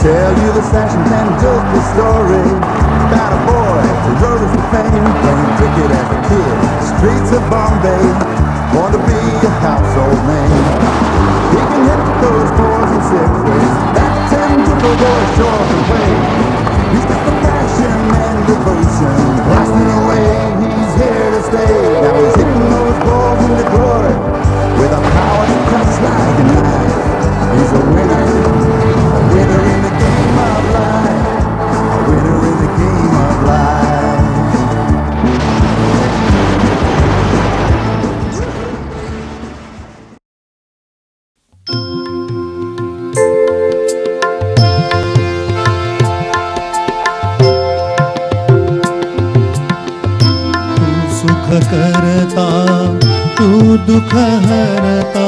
tell you the Sachin Tendulkar story about a boy who rose to fame, playing cricket as a kid, streets of Bombay, born to be a household name. He can hit those fours and sixes, that Tendulkar boy sure can play. He's got the passion and devotion, blasting away, he's here to stay. Now he's hitting those balls into glory with a power that cuts like a knife. He's a winner in the game of life, a winner in the game of life. तू सुख करता, तू दुःख हरता,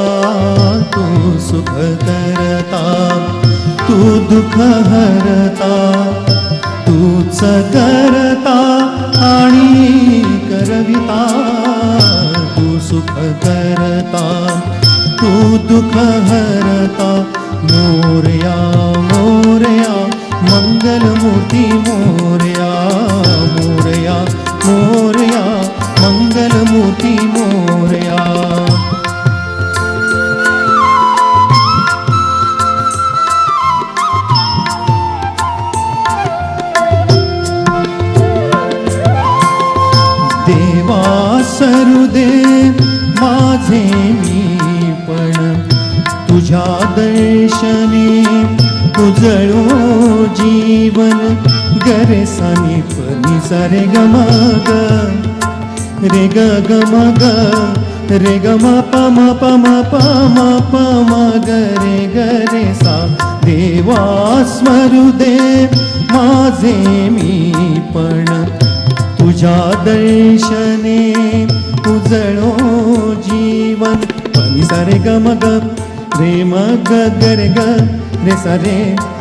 तू सुख करता, तू दुःख हरता, तूच करता आणि करविता. तू सुख करता, तू दुःख हरता, मोरया मोरया मंगलमूर्ती मोरया, मोरया मोरया मंगलमूर्ती मोरया. देवा सरुदे माझे मी पण तुझ्या दर्शने उजळो जीवन. गरे सानी पनी सा रे ग म ग रे ग ग म ग रे ग म प म प म प म प म ग रे सा. देवा स्मरू दे माझे मी पण तुझ्या दर्शने उजळो जीवन. पनी सा रे ग म ग रे म ग ग रे सा रे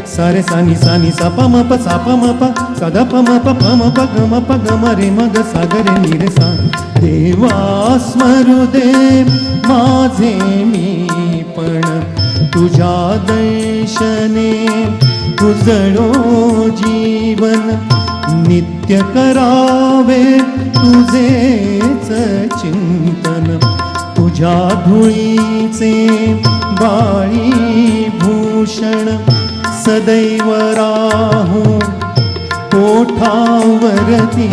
सा रे सा नि सा प म प सा प म प सा द प म प प म प ग म प ग म रे म ग सा ग रे नि रे सा. देवा स्मरू दे माझे मी पण तुझ्या दर्शने उजळो जीवन. नित्य करावे तुझेच चिंतन, तुझ्या धुळीचे बाळी भूषण. सदैव राहू ओठावरती,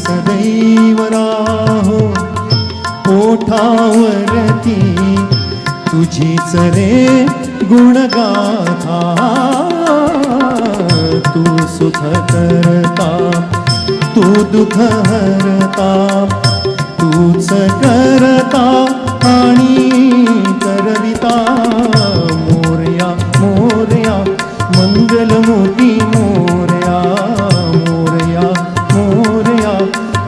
सदैव राहू ओठावरती, तुझीच रे गुणगाथा. तू सुख करता, तू दुःख हरता, तूच करता आणि करविता. मोरया मोरया मंगलमूर्ती मोरया, मोरया मोरया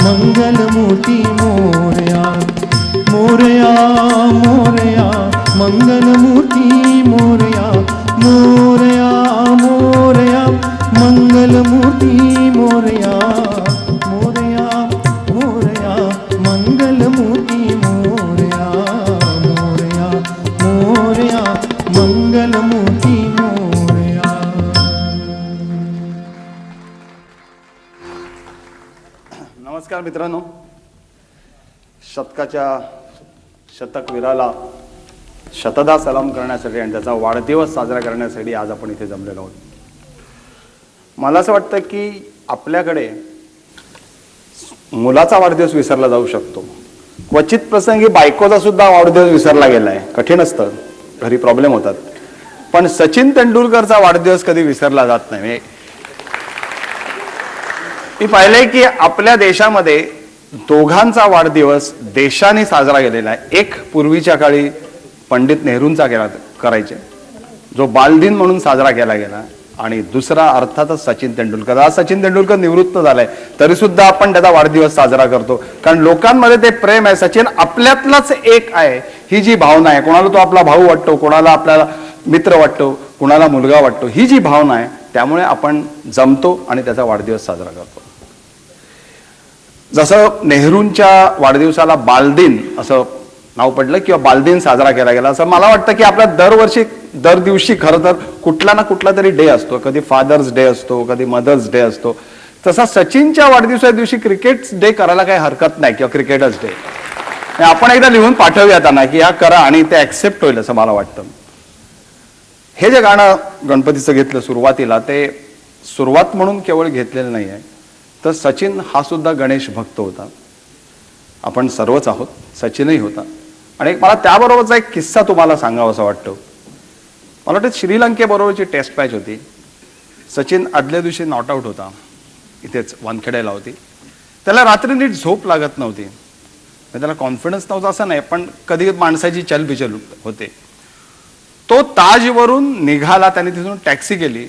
मंगलमूर्ती मोरया. मोरया मोरया मंगलमूर्ती मोरया, मोरया मोरया मंगलमूर्ती मोरया. मोरया मोरया मंगलमूर्ती मोरया, मोरया मोरया मंगलमूर्ती मोरया. नमस्कार मित्रांनो, शतकाच्या शतकवीराला शतदा सलाम करण्यासाठी आणि त्याचा वाढदिवस साजरा करण्यासाठी आज आपण इथे जमलेलो आहोत. मला असं वाटतं की आपल्याकडे मुलाचा वाढदिवस विसरला जाऊ शकतो, क्वचित प्रसंगी बायकोचा सुद्धा वाढदिवस विसरला गेलाय. कठीण असतं, घरी प्रॉब्लेम होतात, पण सचिन तेंडुलकरचा वाढदिवस कधी विसरला जात नाही. मी पाहिलंय की आपल्या देशामध्ये दोघांचा वाढदिवस देशाने साजरा केलेला आहे. एक पूर्वीच्या काळी पंडित नेहरूंचा करायचे, जो बालदिन म्हणून साजरा केला गेला, आणि दुसरा अर्थातच सचिन तेंडुलकर. आज सचिन तेंडुलकर निवृत्त झालाय तरी सुद्धा आपण त्याचा वाढदिवस साजरा करतो, कारण लोकांमध्ये ते प्रेम आहे. सचिन आपल्यातलाच एक आहे, ही जी भावना आहे. कोणाला तो आपला भाऊ वाटतो, कोणाला आपल्याला मित्र वाटतो, कोणाला मुलगा वाटतो, ही जी भावना आहे त्यामुळे आपण जमतो आणि त्याचा वाढदिवस साजरा करतो. जसं नेहरूंच्या वाढदिवसाला बालदिन असं नाव पडलं किंवा बालदिन साजरा केला गेला, असं मला वाटतं की आपल्या दरवर्षी दर दिवशी खरं तर कुठला ना कुठला तरी डे असतो, कधी फादर्स डे असतो, कधी मदर्स डे असतो, तसा सचिनच्या वाढदिवसाच्या दिवशी क्रिकेट डे करायला काही हरकत नाही किंवा क्रिकेटर्स डे आपण एकदा लिहून पाठवूया त्यांना की हा करा आणि ते ऍक्सेप्ट होईल असं मला वाटतं. हे जे गाणं गणपतीचं घेतलं सुरुवातीला, ते सुरुवात म्हणून केवळ घेतलेलं नाही आहे, तर सचिन हा सुद्धा गणेश भक्त होता. आपण सर्वच आहोत, सचिनही होता. आणि मला त्याबरोबरचा एक किस्सा तुम्हाला सांगावा असं वाटतं. मला वाटतं श्रीलंकेबरोबरची टेस्ट मॅच होती. सचिन आदल्या दिवशी नॉट आऊट होता, इथेच वानखेड्याला होती. त्याला रात्री नीट झोप लागत नव्हती, त्याला कॉन्फिडन्स नव्हता असं नाही, पण कधी माणसाची चलबिचल होते. तो ताजवरून निघाला, त्याने तिथून टॅक्सी केली.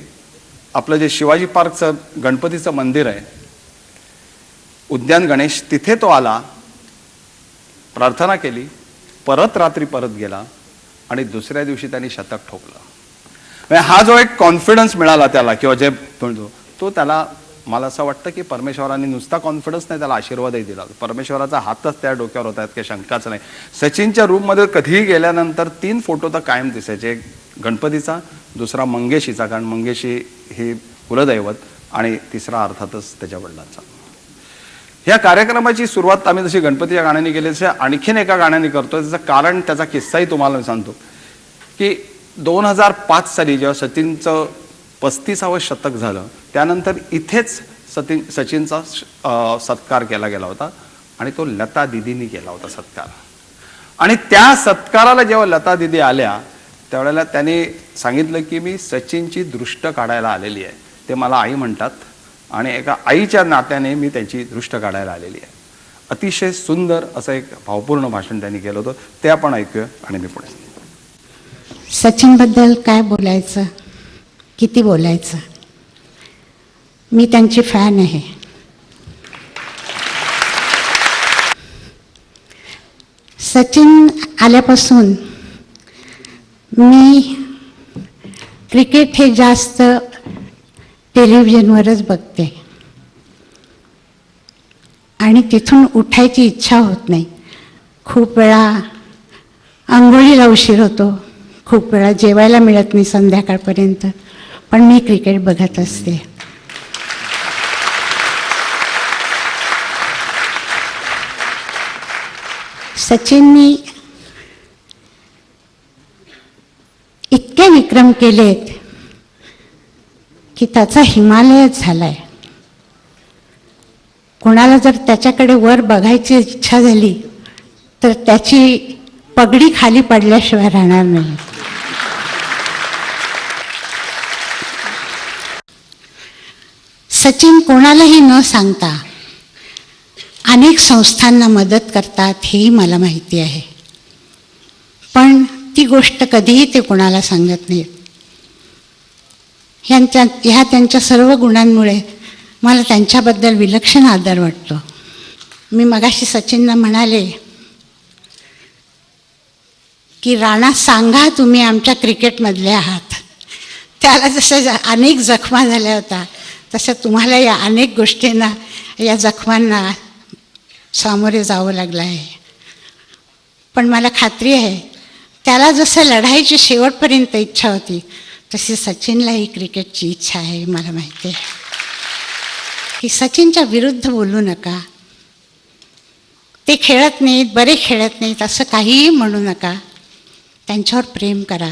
आपलं जे शिवाजी पार्कचं गणपतीचं मंदिर आहे, उद्यान गणेश, तिथे तो आला, प्रार्थना केली, परत रात्री परत गेला आणि दुसऱ्या दिवशी त्यांनी शतक ठोकलं. म्हणजे हा जो एक कॉन्फिडन्स मिळाला त्याला, किंवा जे म्हणतो तो, त्याला मला असं वाटतं की परमेश्वराने नुसता कॉन्फिडन्स नाही, त्याला आशीर्वादही दिला. परमेश्वराचा हातच त्या डोक्यावर होता, काही शंकाच नाही. सचिनच्या रूममध्ये कधीही गेल्यानंतर 3 फोटो तर कायम दिसायचे. एक गणपतीचा, दुसरा मंगेशीचा, कारण मंगेशी ही कुलदैवत, आणि तिसरा अर्थातच त्याच्या वडिलांचा. ह्या कार्यक्रमाची सुरुवात आम्ही जशी गणपतीच्या गाण्याने केली, तसे आणखीन एका गाण्याने करतोय. त्याचं कारण, त्याचा किस्साही तुम्हाला सांगतो की 2005 साली जेव्हा सचिनचं 35वं शतक झालं, त्यानंतर इथेच सचिनचा सत्कार केला गेला होता आणि तो लता दिदींनी केला होता सत्कार. आणि त्या सत्काराला जेव्हा लता दिदी आल्या, त्यावेळेला त्याने सांगितलं की मी सचिनची दृष्ट काढायला आलेली आहे. ते मला आई म्हणतात आणि एका आईच्या नात्याने मी त्यांची दृष्ट काढायला आलेली आहे. अतिशय सुंदर असं एक भावपूर्ण भाषण त्यांनी केलं होतं, ते आपण ऐकूया आणि मी पुढे. सचिनबद्दल काय बोलायचं, किती बोलायचं. मी त्यांची फॅन आहे. सचिन आल्यापासून मी क्रिकेट हे जास्त टेलिव्हिजनवरच बघते आणि तिथून उठायची इच्छा होत नाही. खूप वेळा अंघोळीला उशीर होतो, खूप वेळा जेवायला मिळत नाही संध्याकाळपर्यंत, पण मी क्रिकेट बघत असते. सचिननी इतके विक्रम केलेत की त्याचा हिमालयच झालाय. कोणाला जर त्याच्याकडे वर बघायची इच्छा झाली तर त्याची पगडी खाली पडल्याशिवाय राहणार नाही. सचिन कोणालाही न सांगता अनेक संस्थांना मदत करतात, हेही मला माहिती आहे, पण ती गोष्ट कधीही ते कोणाला सांगत नाहीत. ह्या त्यांच्या सर्व गुणांमुळे मला त्यांच्याबद्दल विलक्षण आदर वाटतो. मी मगाशी सचिनला म्हणाले की राणा, सांगा तुम्ही आमच्या क्रिकेटमधले आहात. त्याला जसं अनेक जखमा झाल्या होत्या, तसं तुम्हाला या अनेक गोष्टींना, या जखमांना सामोरे जावं लागलं आहे. पण मला खात्री आहे, त्याला जसं लढाईची शेवटपर्यंत इच्छा होती, तशी सचिनलाही क्रिकेटची इच्छा आहे. मला माहिती आहे की सचिनच्या विरुद्ध बोलू नका, ते खेळत नाहीत, बरे खेळत नाहीत, असं काहीही म्हणू नका. त्यांच्यावर प्रेम करा.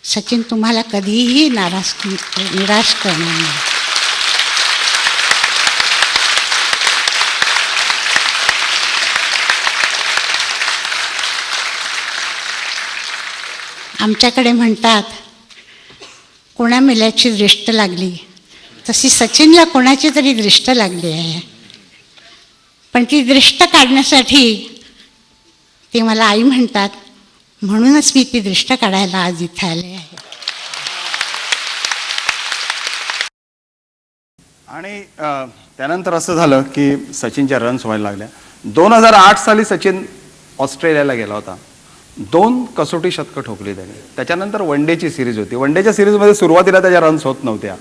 सचिन तुम्हाला कधीही निराश करणार नाही. आमच्याकडे म्हणतात, कोणा मेल्याची दृष्ट लागली, तशी सचिनला कोणाची तरी दृष्ट लागली आहे. पण ती दृष्ट काढण्यासाठी ते मला आई म्हणतात, म्हणूनच मी ती दृष्ट काढायला आज इथे आले आहे. आणि त्यानंतर असं झालं की सचिनच्या रन्स व्हायला लागल्या. 2008 साली सचिन ऑस्ट्रेलियाला गेला होता. 2 कसोटी शतकं ठोकली त्याने. त्याच्यानंतर वन डेची सिरीज होती. वन डेच्या सिरीजमध्ये सुरुवातीला त्याच्या रन्स होत नव्हत्या,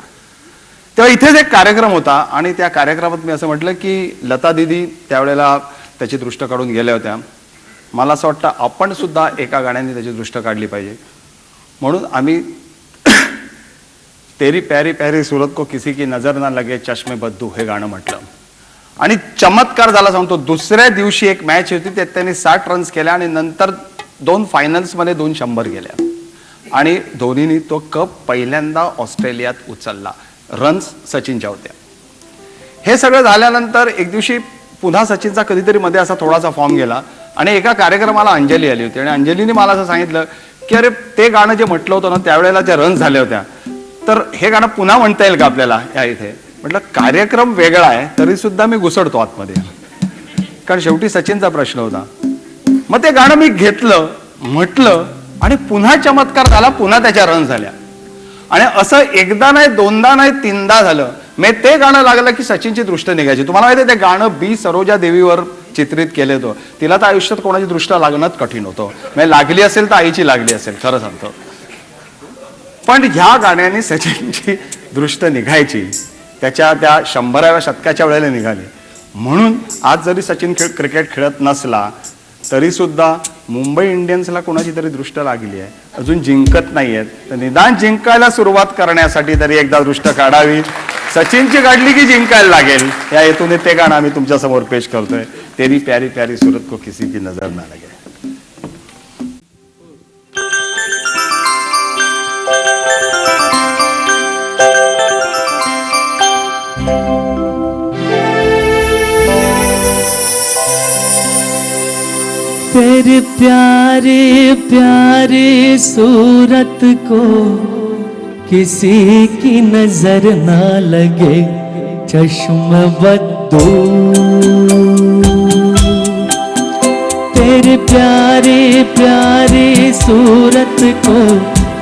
तेव्हा इथेच एक कार्यक्रम होता आणि त्या कार्यक्रमात मी असं म्हटलं की लता दिदी त्यावेळेला त्याची दृष्ट काढून गेल्या होत्या. मला असं वाटतं आपण सुद्धा एका गाण्याने त्याची दृष्ट काढली पाहिजे. म्हणून आम्ही तेरी प्यारी प्यारी सूरत को किसी की नजर ना लगे चष्मे बद्दू हे गाणं म्हटलं. आणि चमत्कार झाला सांगतो, दुसऱ्या दिवशी एक मॅच होती त्यात त्यांनी 60 रन्स केल्या आणि नंतर 2 फायनल्समध्ये 2 100 गेल्या आणि धोनीने तो कप पहिल्यांदा ऑस्ट्रेलियात उचलला. रन्स सचिनच्या होत्या. हे सगळं झाल्यानंतर एक दिवशी पुन्हा सचिनचा कधीतरी मध्ये असा थोडासा फॉर्म गेला आणि एका कार्यक्रमाला अंजली आली होती आणि अंजलीने मला असं सांगितलं की अरे ते गाणं जे म्हटलं होतं ना त्यावेळेला ज्या रन्स झाल्या होत्या तर हे गाणं पुन्हा म्हणता येईल का आपल्याला या इथे. म्हटलं कार्यक्रम वेगळा आहे तरी सुद्धा मी घुसडतो आतमध्ये, कारण शेवटी सचिनचा प्रश्न होता. मग ते गाणं मी घेतलं, म्हटलं आणि पुन्हा चमत्कार झाला, पुन्हा त्याच्या रन झाल्या. आणि असं एकदा नाही, दोनदा नाही, 3दा झालं. मी ते गाणं लागलं की सचिनची दृष्ट निघायची. तुम्हाला माहिती आहे ते गाणं बी सरोजा देवीवर चित्रित केले होतं. तिला तर आयुष्यात कोणाची दृष्ट लागणंच कठीण होतं. म्हणजे लागली असेल तर आईची लागली असेल, खरं सांगतो. पण ह्या गाण्याने सचिनची दृष्ट निघायची, त्याच्या त्या 100व्या शतकाच्या वेळेला निघाली. म्हणून आज जरी सचिन क्रिकेट खेळत नसला तरी सुद्धा मुंबई इंडियन्सला कोणाची तरी दृष्ट लागली आहे. अजून जिंकत नाहीयेत तर निदान जिंकायला सुरुवात करण्यासाठी तरी एकदा दृष्ट काढावी. सचिनची काढली की जिंकायला लागेल या हेतूने ते गाणं आम्ही तुमच्या समोर पेश करतोय. तेरी प्यारी प्यारी सूरत को किसी की नजर ना लगे. तेरे प्यारे प्यारे सूरत को किसी की नजर ना लगे चश्म बद्दू. तेरे प्यारे प्यारे सूरत को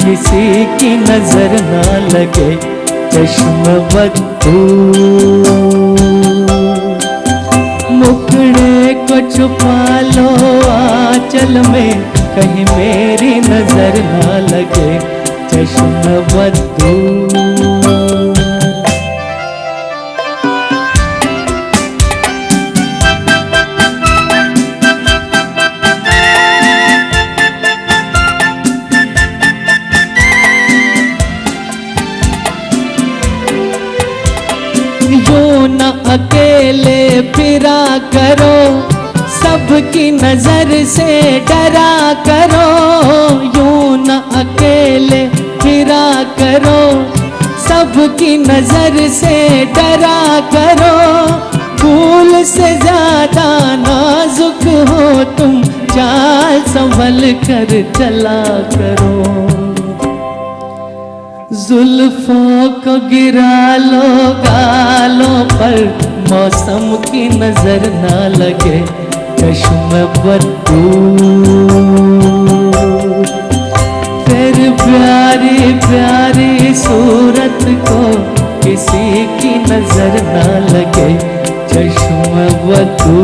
किसी की नजर ना लगे चश्म बद्दू. मुखड़े को छुपा लो आंचल में कहीं मेरी नजर ना लगे चश्म बद्दू. यूं न अकेले फिरा करो, सबकी नजर से डरा करो. यूं न अकेले फिरा करो, सबकी नजर से डरा करो. फूल से ज्यादा नाजुक हो तुम, चाल संभल कर चला करो. जुल्फों को गिरा लो गालों पर, मौसम की नजर ना लगे चश्म बद्दू. फिर प्यारी प्यारी सूरत को किसी की नजर ना लगे चश्म बद्दू.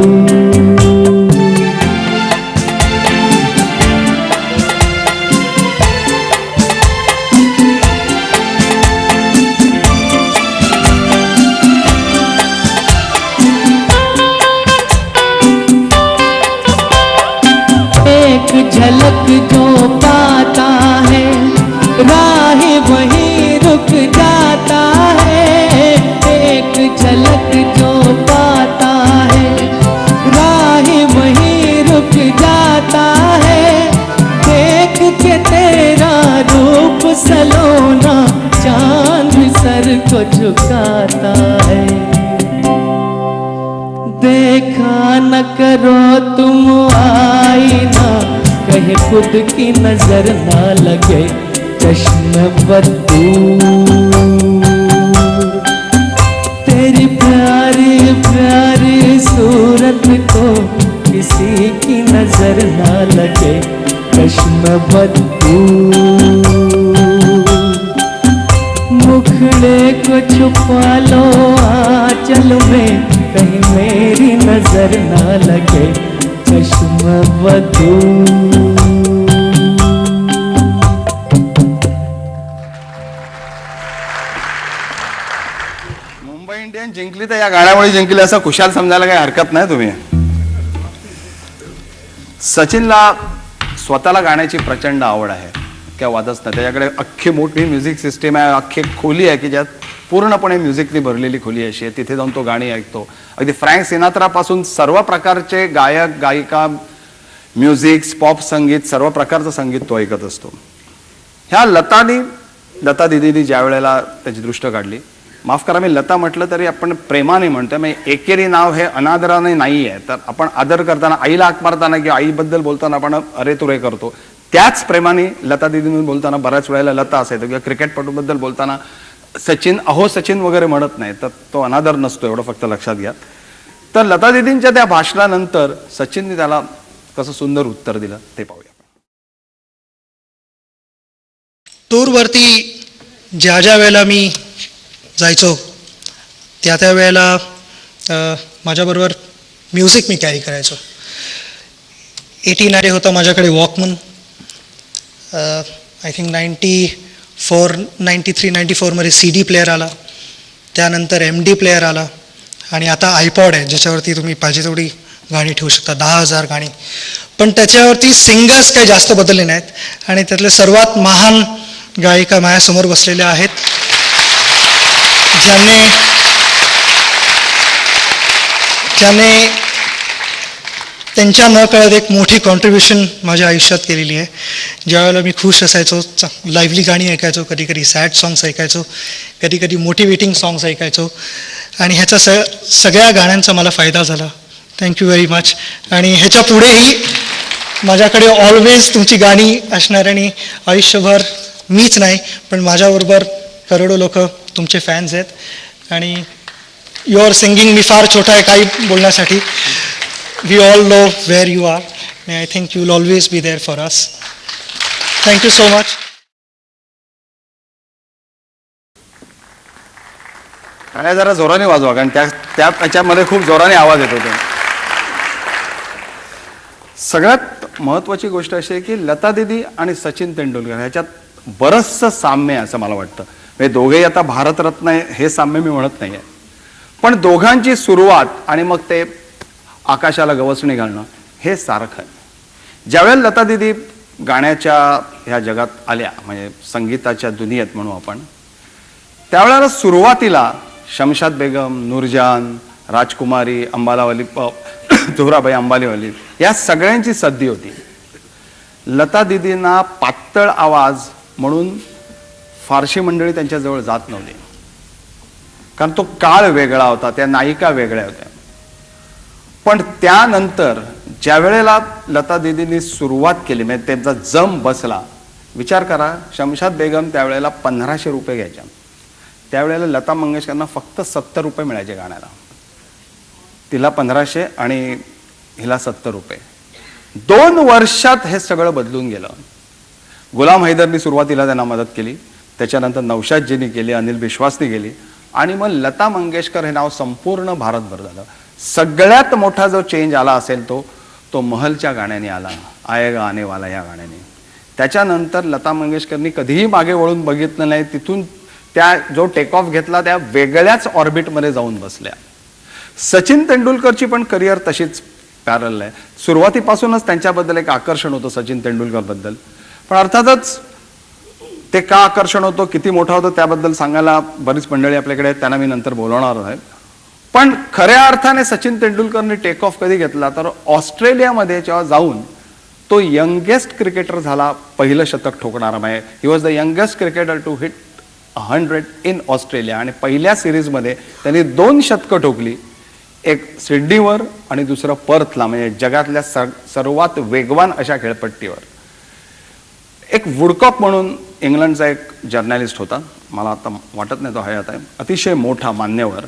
झलक जो पाता है राह वहीं रुक जाता है. एक झलक जो पाता है राह वहीं रुक जाता है. देख के तेरा रूप सलोना चांद सर को झुकाता है. देखा न करो तुम आईना, कहीं खुद की नजर ना लगे चश्म बद्दू. तेरी प्यारी प्यारी सूरत को किसी की नजर ना लगे चश्म बद्दू. मुखड़े को छुपा लो आंचल में कहीं मेरी नजर ना लगे चश्म बद्दू. मुंबई इंडियन्स जिंकली तर या गाण्यामुळे जिंकली असं खुशाल समजायला काही हरकत नाही तुम्ही. सचिनला स्वतःला गाण्याची प्रचंड आवड आहे. काय वादच नाही. त्याच्याकडे अख्खी मोठी म्युझिक सिस्टीम आहे, अख्खी खोली आहे की ज्यात पूर्णपणे म्युझिकनी भरलेली खोली अशी आहे. तिथे जाऊन तो गाणी ऐकतो. अगदी फ्रँक सिनात्रापासून सर्व प्रकारचे गायक गायिका, म्युझिक, पॉप संगीत, सर्व प्रकारचं संगीत तो ऐकत असतो. ह्या लता दिदीनी ज्या वेळेला त्याची दृष्ट काढली, माफ करा मी लता म्हटलं तरी आपण प्रेमाने म्हणतोय, म्हणजे एकेरी नाव हे अनादराने नाही आहे. तर आपण आदर करताना, आईला हाक मारताना किंवा आईबद्दल बोलताना आपण अरे तुरे करतो, त्याच प्रेमाने लता दिदींनी बोलताना बऱ्याच वेळेला लता असायचं. किंवा क्रिकेटपटूबद्दल बोलताना सचिन, अहो सचिन वगैरे म्हणत नाही, तर तो अनादर नसतो, एवढं फक्त लक्षात घ्या. तर लता दिदींच्या त्या भाषणानंतर सचिनने त्याला कसं सुंदर उत्तर दिलं ते पाहूया. टूरवरती ज्या वेळेला मी जायचो त्या वेळेला माझ्याबरोबर म्युझिक मी कॅरी करायचो. 89 होता माझ्याकडे वॉकमन. आय थिंक 93-94मध्ये CD प्लेअर आला, त्यानंतर MD प्लेअर आला, आणि आता आयपॉड आहे ज्याच्यावरती तुम्ही पाहिजे तेवढी गाणी ठेवू शकता, 10,000 गाणी. पण त्याच्यावरती सिंगर्स काही जास्त बदलले नाहीत. आणि त्यातले सर्वात महान गायिका माझ्यासमोर बसलेल्या आहेत, ज्याने त्यांच्या नकळत एक मोठी कॉन्ट्रीब्युशन माझ्या आयुष्यात केलेली आहे. ज्यावेळेला मी खुश असायचो, लाईव्हली गाणी ऐकायचो, कधी कधी सॅड सॉंग्स ऐकायचो, कधी कधी मोटिवेटिंग सॉंग्स ऐकायचो, आणि ह्याच्या सगळ्या गाण्यांचा मला फायदा झाला. Thank you very much. आणि ह्याच्या पुढेही माझ्याकडे ऑलवेज तुमची गाणी असणार, आणि आयुष्यभर मीच नाही पण माझ्याबरोबर करोडो लोक तुमचे फॅन्स आहेत. आणि युअर सिंगिंग, मी फार छोटा आहे काही बोलण्यासाठी. We all know where you are, and I think you will always be there for us. Thank you so much. टाळ्या जरा जोराने वाजवा, कारण त्याच्यामध्ये खूप जोराने आवाज येत होते. सगळ्यात महत्त्वाची गोष्ट अशी आहे की लता दीदी आणि सचिन तेंडुलकर ह्याच्यात बरंचसं साम्य आहे असं मला वाटतं. म्हणजे दोघेही आता भारतरत्न आहे हे साम्य मी म्हणत नाही आहे, पण दोघांची सुरुवात आणि मग ते आकाशाला गवसणी घालणं हे सारखं आहे. ज्यावेळेला लता दीदी गाण्याच्या ह्या जगात आल्या, म्हणजे संगीताच्या दुनियेत म्हणू आपण, त्यावेळेला सुरुवातीला शमशाद बेगम, नूरजहान, राजकुमारी, अंबालावाली, झुहराबाई अंबालीवाली या सगळ्यांची सद्दी होती. लता दीदींना पातळ आवाज म्हणून फारशी मंडळी त्यांच्याजवळ जात नव्हती, कारण तो काळ वेगळा होता, त्या नायिका वेगळ्या होत्या. पण त्यानंतर ज्या वेळेला लता दीदींनी सुरुवात केली, म्हणजे त्यांचा जम बसला, विचार करा, शमशाद बेगम त्यावेळेला 1500 रुपये घ्यायच्या, त्यावेळेला लता मंगेशकरांना फक्त 70 रुपये मिळायचे गाण्याला. तिला 1500 आणि हिला 70 रुपये. 2 वर्षात हे सगळं बदलून गेलं. गुलाम हैदरनी सुरुवातीला त्यांना मदत केली, त्याच्यानंतर नौशादजींनी केली, अनिल बिश्वासनी केली, आणि मग लता मंगेशकर हे नाव संपूर्ण भारतभर झालं. सगळ्यात मोठा जो चेंज आला असेल तो महलच्या गाण्याने आला, आएगा आने वाला या गाण्याने. त्याच्यानंतर लता मंगेशकरनी कधीही मागे वळून बघितलं नाही. तिथून त्या जो टेक ऑफ घेतला त्या वेगळ्याच ऑर्बिटमध्ये जाऊन बसल्या. सचिन तेंडुलकरची पण करिअर तशीच पॅरल आहे. सुरुवातीपासूनच त्यांच्याबद्दल एक आकर्षण होतं सचिन तेंडुलकरबद्दल, पण अर्थातच ते का आकर्षण होतं, किती मोठा होतं त्याबद्दल सांगायला बरीच मंडळी आपल्याकडे आहेत, त्यांना मी नंतर बोलवणार आहे. पण खऱ्या अर्थाने सचिन तेंडुलकरने टेक ऑफ कधी घेतला तर ऑस्ट्रेलियामध्ये जेव्हा जाऊन तो यंगेस्ट क्रिकेटर झाला, पहिलं शतक ठोकणारा. म्हणजे he was the youngest cricketer to hit 100 in Australia. आणि पहिल्या सिरीजमध्ये त्यांनी 2 शतकं ठोकली, एक सिडनीवर आणि दुसरं पर्थला, म्हणजे जगातल्या सर्वात वेगवान अशा खेळपट्टीवर. एक वुडकॉक म्हणून इंग्लंडचा एक जर्नलिस्ट होता, मला आता वाटत नाही तो हयात आहे, अतिशय मोठा मान्यवर.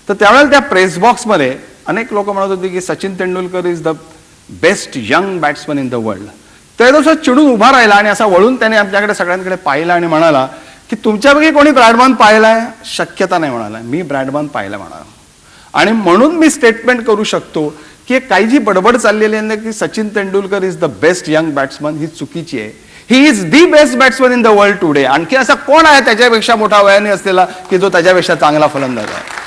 तर त्यावेळेला त्या प्रेस बॉक्समध्ये अनेक लोक म्हणत होते की Sachin Tendulkar is the best young batsman in the world. त्या दिवसात चिडून उभा राहिला आणि असा वळून त्याने आमच्याकडे सगळ्यांकडे पाहिला आणि म्हणाला की तुमच्यापैकी कोणी ब्रॅडमन पाहिलाय? शक्यता नाही म्हणाला. मी ब्रॅडमन पाहिला म्हणाला. आणि म्हणून मी स्टेटमेंट करू शकतो की काही जी बडबड चाललेली आहे की Sachin Tendulkar is the best young batsman, ही चुकीची आहे. He is the best batsman in the world today. आणखी असा कोण आहे त्याच्यापेक्षा मोठा वयाने असलेला की जो त्याच्यापेक्षा चांगला फलंदाज आहे?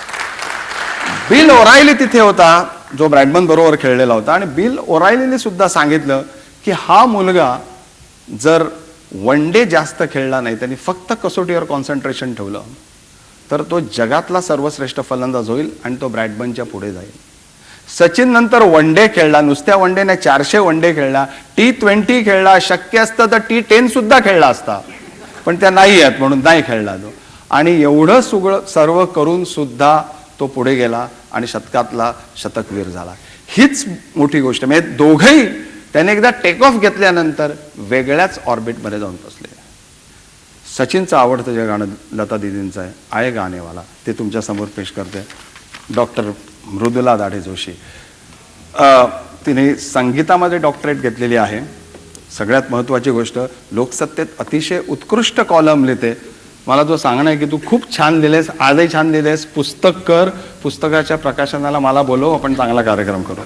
बिल ओरायली तिथे होता, जो ब्रॅडमन बरोबर खेळलेला होता. आणि बिल ओरायलीने सुद्धा सांगितलं की हा मुलगा जर वन डे जास्त खेळला नाही, त्यांनी फक्त कसोटीवर कॉन्सन्ट्रेशन ठेवलं, तर तो जगातला सर्वश्रेष्ठ फलंदाज होईल आणि तो ब्रॅडबर्नच्या पुढे जाईल. सचिन नंतर वन डे खेळला, नुसत्या वन डे नाही 400 वन डे खेळला, T20 खेळला, शक्य असतं तर T10 सुद्धा खेळला असता, पण त्या नाही आहेत म्हणून नाही खेळला तो. आणि एवढं सर्व करून सुद्धा तो पुढे गेला आणि शतकातला शतकवीर झाला. हीच मोठी गोष्ट. म्हणजे दोघंही त्याने एकदा टेक ऑफ घेतल्यानंतर वेगळ्याच ऑर्बिटमध्ये जाऊन बसले. सचिनचं आवडतं जे गाणं लता दीदींचं आहे, आये गाणेवाला, ते तुमच्या समोर पेश करते डॉक्टर मृदुला दाढे जोशी. तिने संगीतामध्ये डॉक्टरेट घेतलेली आहे. सगळ्यात महत्त्वाची गोष्ट, लोकसत्तेत अतिशय उत्कृष्ट कॉलम लिहिते. मला तो सांगणं आहे की तू खूप छान लिहिलेस, आजही छान लिहिलेस, पुस्तक कर, पुस्तकाच्या प्रकाशनाला मला बोलव, आपण चांगला कार्यक्रम करू.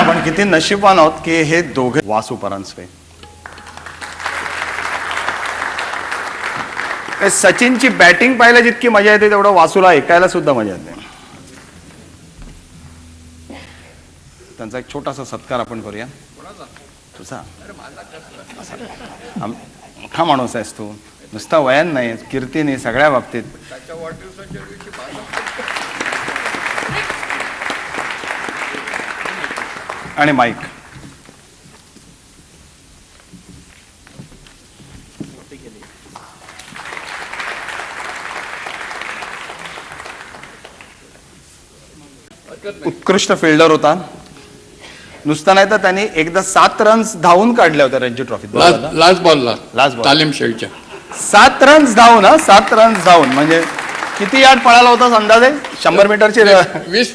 आपण किती नशीबवान आहोत की हे दोघे वासू परांजपे. सचिनची बॅटिंग पाहायला जितकी मजा येते तेवढं वासूला ऐकायला सुद्धा मजा येते. त्यांचा एक छोटासा सत्कार आपण करूया. तुझा मोठा माणूस आहेस तू, नुसता वयान नाही कीर्तीने सगळ्या बाबतीत. आणि माईक उत्कृष्ट फिल्डर होता. नुसता नाही तर त्यांनी एकदा 7 रन्स धावून काढल्या होत्या रणजी ट्रॉफीत. लास्ट बॉलला Last ball. तालीम शेळच्या 7 रन्स धावून, 7 रन्स धावून म्हणजे किती यार्ड पळाला होता अंदाजे? 100 मीटरची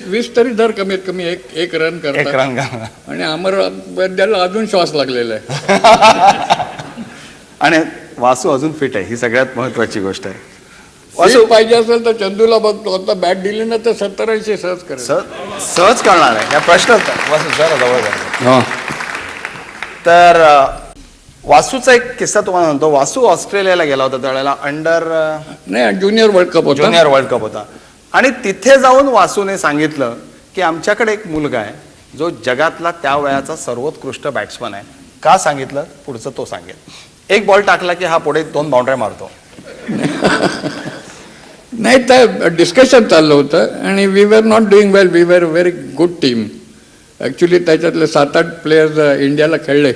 20 तरी दर कमीत कमी एक रन एक करतात. रन. आणि अमर वैद्याला अजून श्वास लागलेला आहे. आणि वासू अजून फिट आहे, ही सगळ्यात महत्वाची गोष्ट आहे. वासू पाहिजे असेल तर चंदूला बघतो, आता बॅट दिली ना तर 70-80 सहज करेल. सहज करणार आहे, या प्रश्नच नाही. वासू जरा जवळ जा. हा. तर वासूचा एक किस्सा तुम्हाला म्हणतो. वासू ऑस्ट्रेलियाला गेला होता त्यावेळेला अंडर नाही, ज्युनियर वर्ल्ड कप होता. ज्युनियर वर्ल्ड कप होता. आणि तिथे जाऊन वासूने सांगितलं की आमच्याकडे एक मुलगा आहे जो जगातला त्या वयाचा सर्वोत्कृष्ट बॅट्समन आहे. का सांगितलं पुढचं तो सांगेल. एक बॉल टाकला की हा पुढे 2 बाउंड्री मारतो. नाही, तर डिस्कशन चाललं होतं आणि we were not doing well. We were very good team actually. त्याच्यातले 7-8 प्लेयर्स इंडियाला खेळले.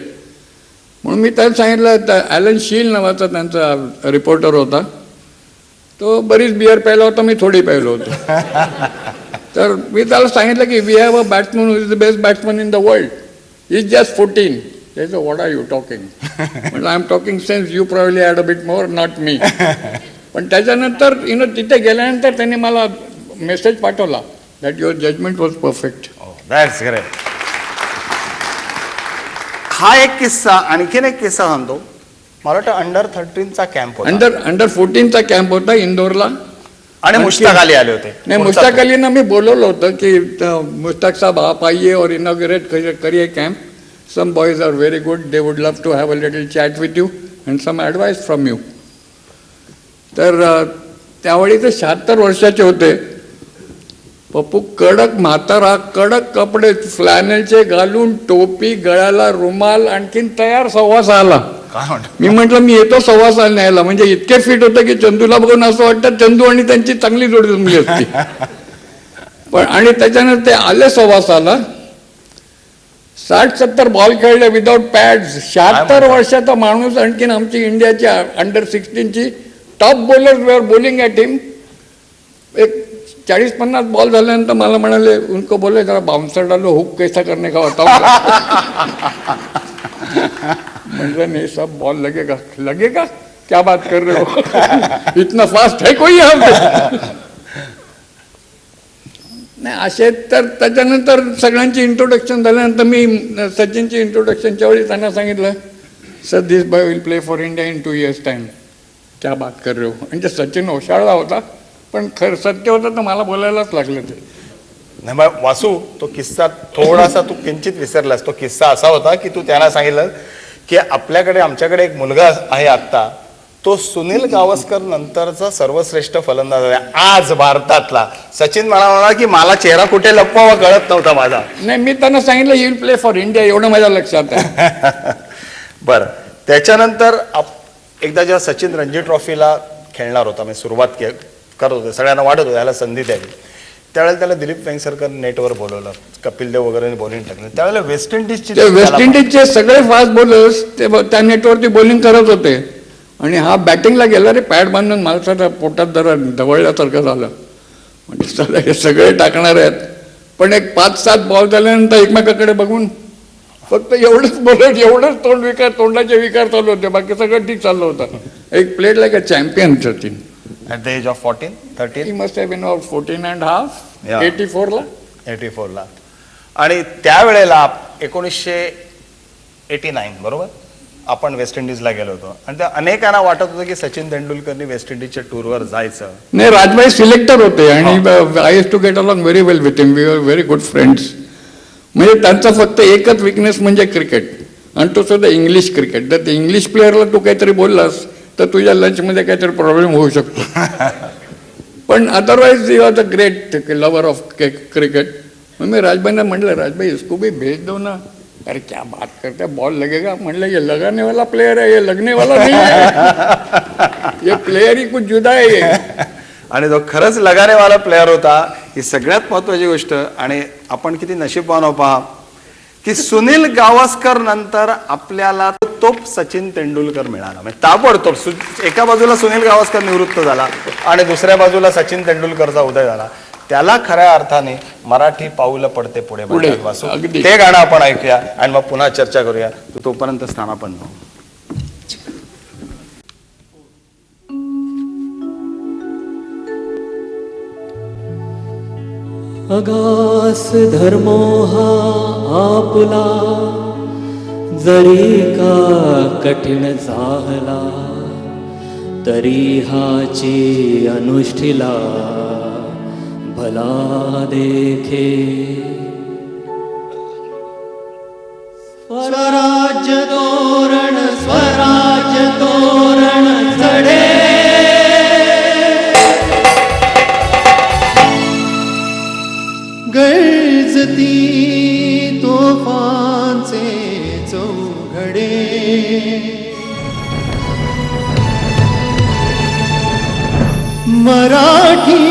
म्हणून मी त्याला सांगितलं, ॲलन शील नावाचा त्यांचा रिपोर्टर होता, तो बरीच बिअर प्यायला होता, मी थोडी प्यायलो होतो. तर मी त्याला सांगितलं की we have a batsman who is the best batsman in the world. Is just 14. त्याचं व्हॉट आर यू टॉकिंग? म्हटलं I am talking sense you probably had a bit more, not me. पण त्याच्यानंतर तिथे गेल्यानंतर त्यांनी मला मेसेज पाठवला that your judgement was perfect. That's great. हा एक किस्सा. आणखीन एक किस्सा सांगतो. मला वाटतं अंडर 13चा कॅम्प होता. अंडर 14चा कॅम्प होता इंदोरला. आणि मुश्ताक अली आले होते. नहीं, मुश्ताक अलीना मी बोलवलं होतं की मुश्ताक साहब आप आइए और इनॉग्रेट करिए camp. Some boys are very good, they would love to have a little chat with you and some advice from you. तर त्यावेळी ते 76 वर्षाचे होते. पप्पू कडक म्हातारा, कडक कपडे फ्लॅनेलचे घालून, टोपी, गळ्याला रुमाल, आणखीन तयार 6:15ला. काय म्हणतो? मी म्हटलं मी येतो 6:15 न्यायला. म्हणजे इतके फिट होतं की चंदूला बघून असं वाटतं चंदू आणि त्यांची चांगली जोडी जमली असती. पण आणि त्याच्यानंतर ते आले 6:15ला. 60-70 बॉल खेळले विदाउट पॅड्स. 76 वर्षाचा माणूस. आणखीन आमची इंडियाची अंडर 16ची top bowlers were bowling at him. एक 40-50 बॉल झाल्यानंतर मला म्हणाले, उनको बोले जरा बाउंसर डालो, हुक कैसा करने का बताओ. मतलब नहीं, सब बॉल लगेगा क्या बात कर रहे हो. इतना फास्ट है कोई यहाँ पे. नाही असे. तर त्याच्यानंतर सगळ्यांची इंट्रोडक्शन झाल्यानंतर मी सचिनची इंट्रोडक्शनच्या वेळी त्यांना सांगितलं, sir this boy will play for India in 2 years time. क्या बात कर रहे हो. म्हणजे सचिन ओशाळला होता पण खरं सत्य होतं तर मला बोलायलाच लागलं ते. नाही मग वासू, तो किस्सा थोडासा तू किंचित विसरलास. तो किस्सा असा होता की तू त्यांना सांगितलं की आमच्याकडे एक मुलगा आहे आत्ता, तो सुनील गावस्कर नंतरचा सर्वश्रेष्ठ फलंदाज आहे आज भारतातला. सचिन म्हणाला की मला चेहरा कुठे लपवावा कळत नव्हता माझा. नाही, मी त्यांना सांगितलं you will play for India, एवढं माझ्या लक्षात आहे. बरं, त्याच्यानंतर एकदा जेव्हा सचिन रणजी ट्रॉफीला खेळणार होता, मी सुरुवात करत होते, सगळ्यांना वाटत होतं याला संधी द्यावी. त्यावेळेला त्याला दिलीप वेंगसरकर नेटवर बोलवलं, कपिल देव वगैरे बॉलिंग टाकलं. त्यावेळेला वेस्ट इंडिजचे सगळे फास्ट बॉलर्स ते त्या नेटवरती बॉलिंग करत होते आणि हा बॅटिंगला गेला रे पॅड बांधून. माणसाच्या पोटात जरा ढवळल्यासारखं झालं. म्हणजे चला हे सगळे टाकणार आहेत. पण एक 5-7 बॉल झाल्यानंतर एकमेकाकडे बघून फक्त एवढंच बोलत, एवढंच तोंडाचे विकार चालू होते, बाकी सगळं ठीक चाललं होतं. एक played like a champion Sachin. At the age of 14-13 he must have been about 14.5. 84ला. आणि त्यावेळेला 1989 बरोबर आपण वेस्ट इंडिजला गेलो होतो. आणि त्या अनेकांना वाटत होतं की सचिन तेंडुलकरनी वेस्ट इंडिजच्या टूरवर जायचं. नाही, राजभाई सिलेक्टर होते आणि I used to get along very well with him. We were very good friends. म्हणजे त्यांचा फक्त एकच विकनेस म्हणजे क्रिकेट, आणि तो सुद्धा इंग्लिश क्रिकेट. तर ते इंग्लिश प्लेअरला तू काहीतरी बोललास तर तुझ्या लंचमध्ये काहीतरी प्रॉब्लेम होऊ शकतो. पण otherwise you are the great lover of cricket. मग मी राजभाईंना म्हटलं, राजभाई इसको भी भेज दो ना. अरे क्या बात करते, बॉल लगेगा. म्हणलं ये लगाने वाला प्लेयर है, ये लगने वाला नहीं है. ये प्लेयर ही कुछ जुदा है ये. आणि जो खरंच लगानेवाला प्लेअर होता, ही सगळ्यात महत्वाची गोष्ट. आणि आपण किती नशीबवान आहोत पहा की सुनील गावस्कर नंतर आपल्याला तोप सचिन तेंडुलकर मिळाला. म्हणजे ताबडतोब एका बाजूला सुनील गावस्कर निवृत्त झाला आणि दुसऱ्या बाजूला सचिन तेंडुलकरचा उदय झाला. त्याला खऱ्या अर्थाने मराठी पाऊलं पडते पुढे म्हणतात वासू. अगदी. ते गाणं आपण ऐकूया आणि मग पुन्हा चर्चा करूया. तोपर्यंत स्थानापन्न हो. अगास धर्मो हा आपला, जरी का कठीण झाला, तरी हाची अनुष्ठिला भला देखे. स्वराज्य तोरण स्वराज्य तोरण चढे, गरजती तोफांचे चौघडे. मराठी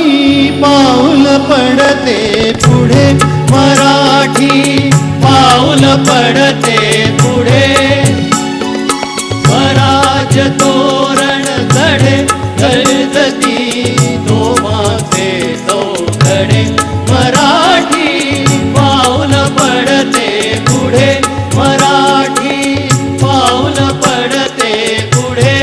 पाऊल पडते पुढे, मराठी पाऊल पडते पुढे. स्वराज्य तोरण चढे, गरजती तोफांचे चौघडे. मराठी पाऊल पडते पुढे, मराठी पाऊल पडते पुढे.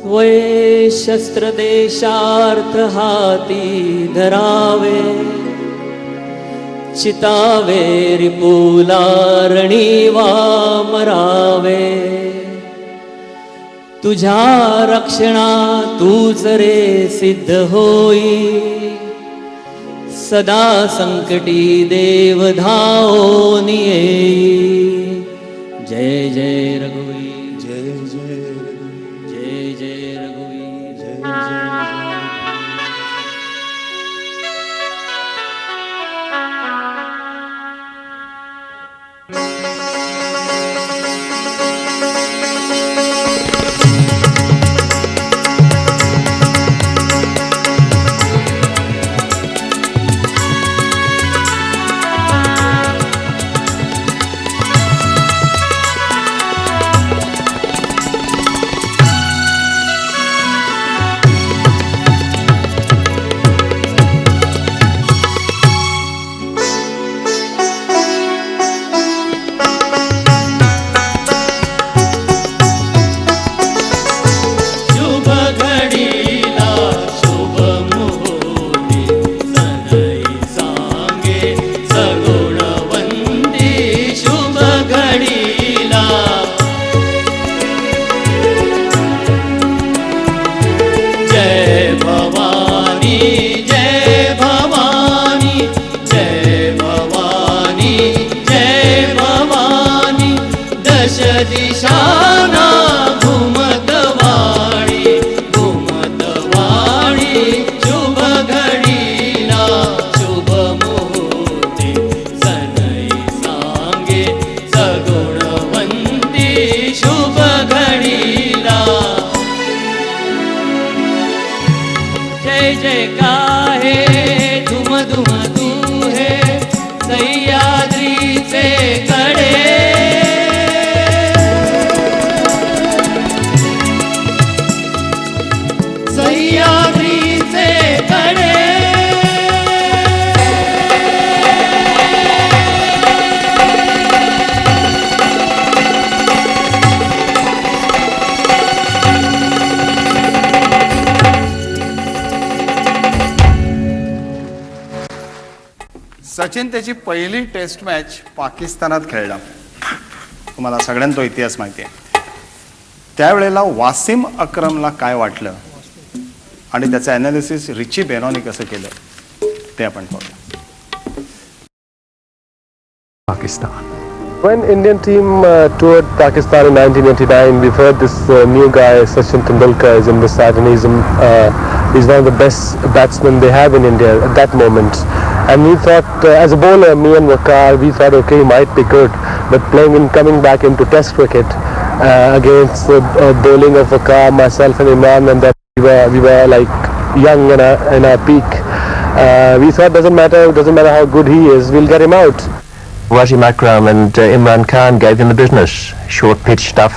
वै शस्त्र देशार्थ हाती धरावे, चितावे रिपुला रणीवा मरावे. तुझ्या रक्षणा तूच रे सिद्ध होई, सदा संकटी देव धावून येई. जय जय रघुवी, जय जय रघुवी, जय जय रघुवी, जय जय. जय जय का है धुम धुम तू है सह्याद्रीचे कडे सह्याद्रीचे कडे सचिन त्याची पहिली टेस्ट मॅच पाकिस्तानात खेळला. तुम्हाला सगळ्यांना तो इतिहास माहिती आहे. त्यावेळेला वासिम अक्रमला काय वाटलं आणि त्याचं ॲनालिसिस रिची बेनॉनी कसं केलं ते आपण पाहूया. Pakistan. When Indian team toured Pakistan in 1989, we've heard this new guy Sachin Tendulkar is in the side, and he's one of the best batsmen they have in India at that moment. And we thought, as a bowler, me and Waqar, we thought, okay, he might be good, but coming back into Test cricket against bowling of Waqar, myself, and Imran, and that we were like young in our peak. We thought, doesn't matter how good he is, we'll get him out. Wasim Akram and Imran Khan gave them the business. Short pitch stuff,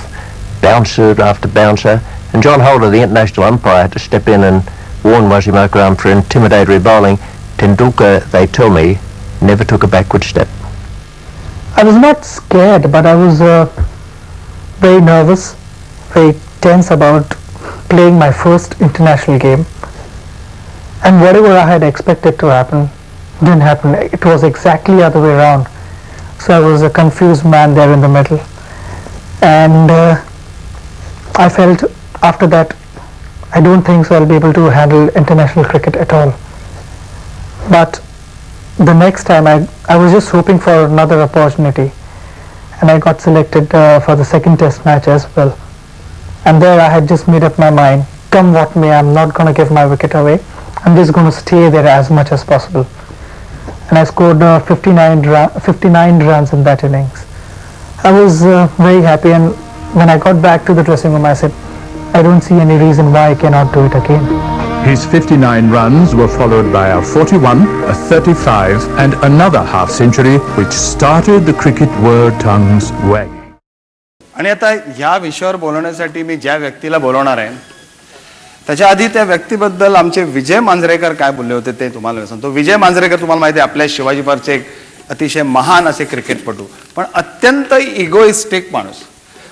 bouncer after bouncer. And John Holder, the international umpire, had to step in and warn Wasim Akram for intimidatory bowling. Tendulkar, they tell me, never took a backward step. I was not scared, but I was very nervous, very tense about playing my first international game. And whatever I had expected to happen didn't happen. It was exactly the other way around. So I was a confused man there in the middle. And I felt after that, I don't think so I'll be able to handle international cricket at all. But the next time I was just hoping for another opportunity, and I got selected for the second test match as well. And there I had just made up my mind, come what may, I'm not going to give my wicket away. I'm just going to stay there as much as possible. And I scored 59 runs in that innings. I was very happy, and when I got back to the dressing room I said, I don't see any reason why I cannot do it again. His 59 runs were followed by a 41, a 35 and another half century which started the cricket world tongues wagging. आणि आता ह्या विषयावर बोलण्यासाठी मी ज्या व्यक्तीला बोलवणार आहे त्याच्या आधी त्या व्यक्तीबद्दल आमचे विजय मांजरेकर काय बोलले होते ते तुम्हाला सांगतो. विजय मांजरेकर तुम्हाला माहिती आहे आपल्या शिवाजी पार्कचे एक अतिशय महान असे क्रिकेटपटू, पण अत्यंत इगोइस्टिक माणूस.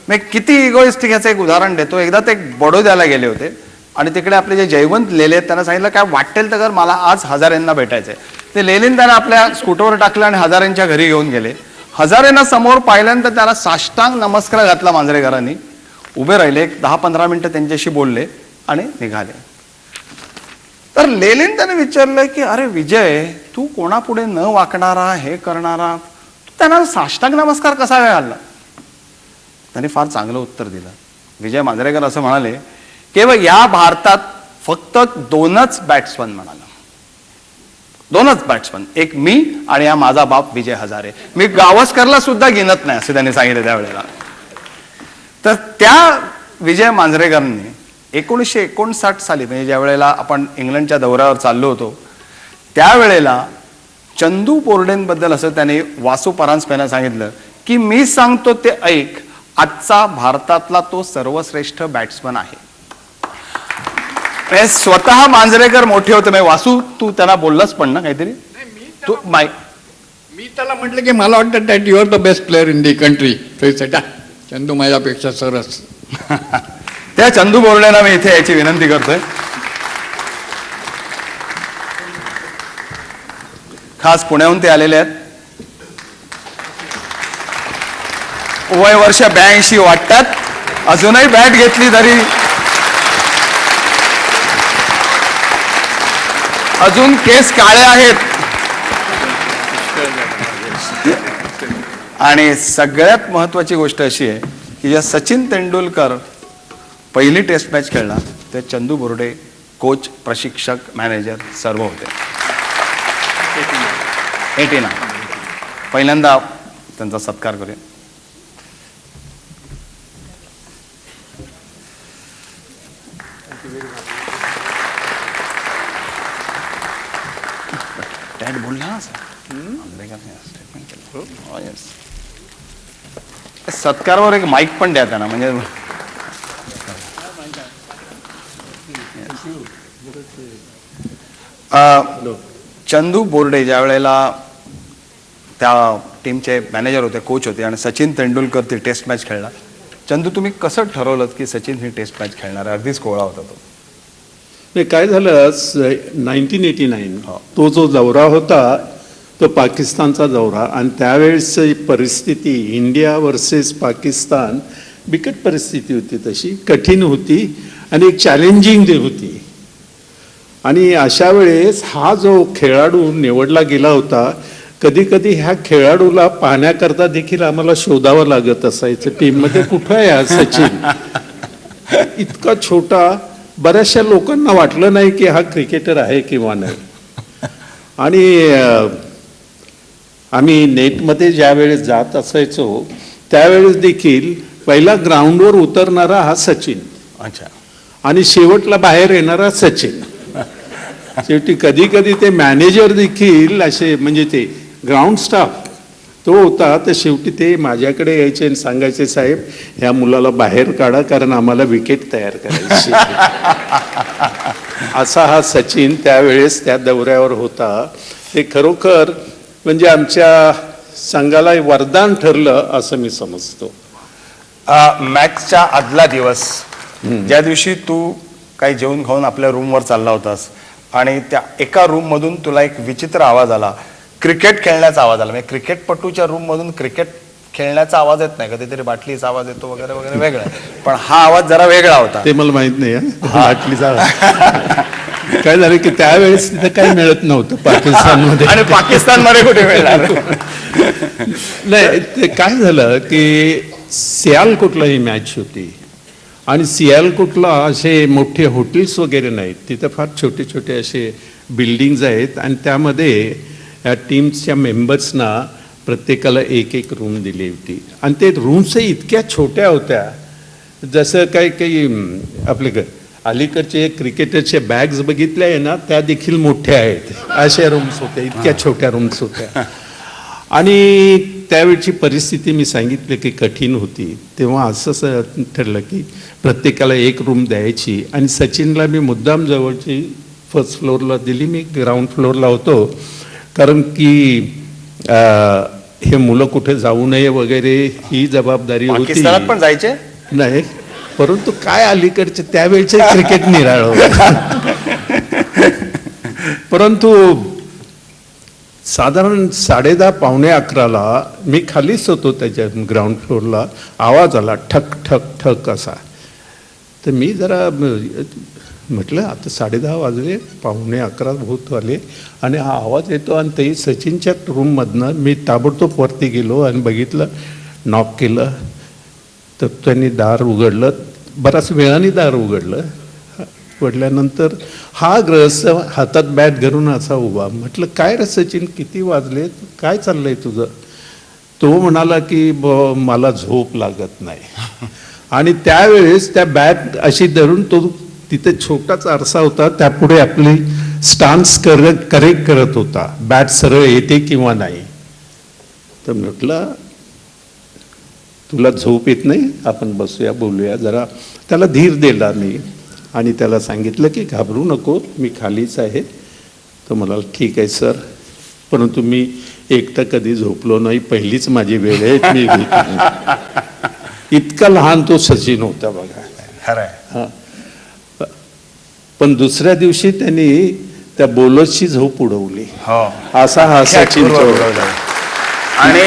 मी किती इगोइस्टिक याचं एक उदाहरण देतो. एकदा ते बडोद्याला गेले होते आणि तिकडे आपले जे जयवंत लेले आहेत त्यांना सांगितलं काय वाटेल तर मला आज हजारेंना भेटायचं आहे. ते लेलीन त्याला आपल्या स्कूटरवर टाकलं आणि हजारेंच्या घरी घेऊन गेले. हजारेंना समोर पाहिल्यानंतर त्याला साष्टांग नमस्कार घातला मांजरेकरांनी. उभे राहिले, एक 10-15 मिनिटं त्यांच्याशी बोलले आणि निघाले. तर लेलीन त्याने विचारलं की अरे विजय, तू कोणापुढे न वाकणारा, हे करणारा, त्यांना साष्टांग नमस्कार कसा काय घालला? त्याने फार चांगलं उत्तर दिलं. विजय मांजरेकर असं म्हणाले की या भारतात फक्त 2च बॅट्समन म्हणाला, 2च बॅट्समन, एक मी आणि हा माझा बाप विजय हजारे. मी गावस्करला सुद्धा गिनत नाही असं त्यांनी सांगितलं त्यावेळेला. तर त्या विजय मांजरेकरांनी 1959 साली म्हणजे ज्या वेळेला आपण इंग्लंडच्या दौऱ्यावर चाललो होतो त्यावेळेला चंदू बोर्डेंबद्दल असं त्याने वासू परांजपेंना सांगितलं की मी सांगतो ते ऐक, आजचा भारतातला तो सर्वश्रेष्ठ बॅट्समन आहे. स्वतः मांजरेकर मोठे होते. म्हणजे वासू तू त्यांना बोललास पण ना काहीतरी तू मी त्याला म्हटलं की मला वाटतं that you are the best player in the country. Chandu माझ्यापेक्षा सरस. त्या चंदू बोर्डेंना मी इथे याची विनंती करतोय. खास पुण्याहून ते आलेले आहेत. वय वर्ष 82 वाटतात. अजूनही बॅट घेतली तरी अजून केस काळे आहेत. आणि सगळ्यात महत्वाची गोष्ट अशी आहे की ज्या सचिन तेंडुलकर पहिली टेस्ट मॅच खेळला ते चंदू बोर्डे कोच, प्रशिक्षक, मॅनेजर सर्व होते. 89 पहिल्यांदा त्यांचा सत्कार करूया. डॅड बोलला ना स्टेटमेंट केलं. सत्कारावर एक माईक पण द्या त्यांना, म्हणजे चंदू बोर्डे ज्या वेळेला त्या टीमचे मॅनेजर होते, कोच होते, आणि सचिन तेंडुलकर ती टेस्ट मॅच खेळला. चंदू, तुम्ही कसं ठरवलं की सचिन ही टेस्ट मॅच खेळणार आहे? अगदीच कोवळा होता तो. नाही, काय झालं 1989 तो जो दौरा होता तो पाकिस्तानचा दौरा, आणि त्यावेळेस परिस्थिती इंडिया वर्सेस पाकिस्तान बिकट परिस्थिती होती, तशी कठीण होती आणि एक चॅलेंजिंग होती. आणि अशा वेळेस हा जो खेळाडू निवडला गेला होता, कधी कधी ह्या खेळाडूला पाहण्याकरता देखील आम्हाला शोधावं लागत असायचं टीममध्ये, कुठं आहे हा सचिन, इतका छोटा. बऱ्याचशा लोकांना वाटलं नाही की हा क्रिकेटर आहे किंवा नाही. आणि आम्ही नेटमध्ये ज्या वेळेस जात असायचो त्यावेळेस देखील पहिला ग्राउंडवर उतरणारा हा सचिन, अच्छा, आणि शेवटला बाहेर येणारा सचिन. शेवटी कधी कधी ते मॅनेजर देखील असे, म्हणजे ते ग्राउंड स्टाफ तो होता, तर शेवटी ते माझ्याकडे यायचे आणि सांगायचे, साहेब ह्या मुलाला बाहेर काढा कारण आम्हाला विकेट तयार करायची. असा हा सचिन त्यावेळेस त्या दौऱ्यावर होता. ते खरोखर म्हणजे आमच्या संघाला वरदान ठरलं असं मी समजतो. मॅचच्या आदला दिवस, ज्या दिवशी तू काही जेवून खाऊन आपल्या रूमवर चालला होतास आणि त्या एका रूममधून तुला एक विचित्र आवाज आला, क्रिकेट खेळण्याचा आवाज आला. म्हणजे क्रिकेटपटूच्या रूममधून क्रिकेट खेळण्याचा आवाज येत नाही, कधीतरी बाटलीचा आवाज येतो वगैरे वगैरे, वेगळा. पण हा आवाज जरा वेगळा होता. ते मला माहित नाही. बाटलीचा काय झालं की त्यावेळेस तिथं काही मिळत नव्हतं पाकिस्तानमध्ये, आणि पाकिस्तानमध्ये कुठे मिळणार. नाही, ते काय झालं की सियालकोटला ही मॅच होती, आणि सियालकोटला असे मोठे हॉटेल्स वगैरे नाहीत, तिथं फार छोटे छोटे असे बिल्डिंग्ज आहेत, आणि त्यामध्ये या टीम्सच्या मेंबर्सना प्रत्येकाला एक एक रूम दिली होती. आणि ते रूम्सही इतक्या छोट्या होत्या, जसं काही आपले अलीकडचे क्रिकेटरचे बॅग्स बघितल्या आहे ना, त्या देखील मोठ्या आहेत, अशा रूम्स होत्या, इतक्या छोट्या रूम्स होत्या. आणि त्यावेळची परिस्थिती मी सांगितलं की कठीण होती, तेव्हा असं ठरलं की प्रत्येकाला एक रूम द्यायची. आणि सचिनला मी मुद्दाम जवळची फर्स्ट फ्लोअरला दिली, मी ग्राउंड फ्लोअरला होतो, कारण की हे मुलं कुठे जाऊ नये वगैरे ही जबाबदारी होती. पाकिस्तानात पण जायचे नाही, परंतु काय अलीकडचे त्यावेळचे क्रिकेट निराळ होतं. परंतु साधारण 10:30 पावणे 11ला मी खालीच होतो त्याच्या ग्राउंड फ्लोअरला, आवाज आला ठक ठक ठक असा. तर मी जरा म्हटलं आता 10:30 वाजले, पावणे 11 होत आले आणि हा आवाज येतो, आणि ते सचिनच्या रूममधनं मी ताबडतोब वरती गेलो आणि बघितलं, नॉक केलं. तर त्यांनी दार उघडलं, बराच वेळाने दार उघडलं. उघडल्यानंतर हा ग्रहस्थ हातात बॅट धरून असा उभा. म्हटलं काय रे सचिन, किती वाजले, काय चाललंय तुझं? तो म्हणाला की मला झोप लागत नाही. आणि त्यावेळेस त्या बॅट अशी धरून तो, तिथे छोटाच आरसा होता, त्यापुढे आपली स्टान्स करेक्ट करत होता, बॅट सरळ येते किंवा नाही. तर म्हटलं तुला झोप येत नाही, आपण बसूया बोलूया जरा. त्याला धीर दिला मी आणि त्याला सांगितलं की घाबरू नको, मी खालीच आहे. तो म्हणाला ठीक आहे सर, परंतु मी एकटं कधी झोपलो नाही, पहिलीच माझी वेळ आहे, मी इतका लहान तो सचिन होता बघा. खरंय. हां, पण दुसऱ्या दिवशी त्यांनी त्या बॉलरची झोप उडवली. असा हा सचिन. आणि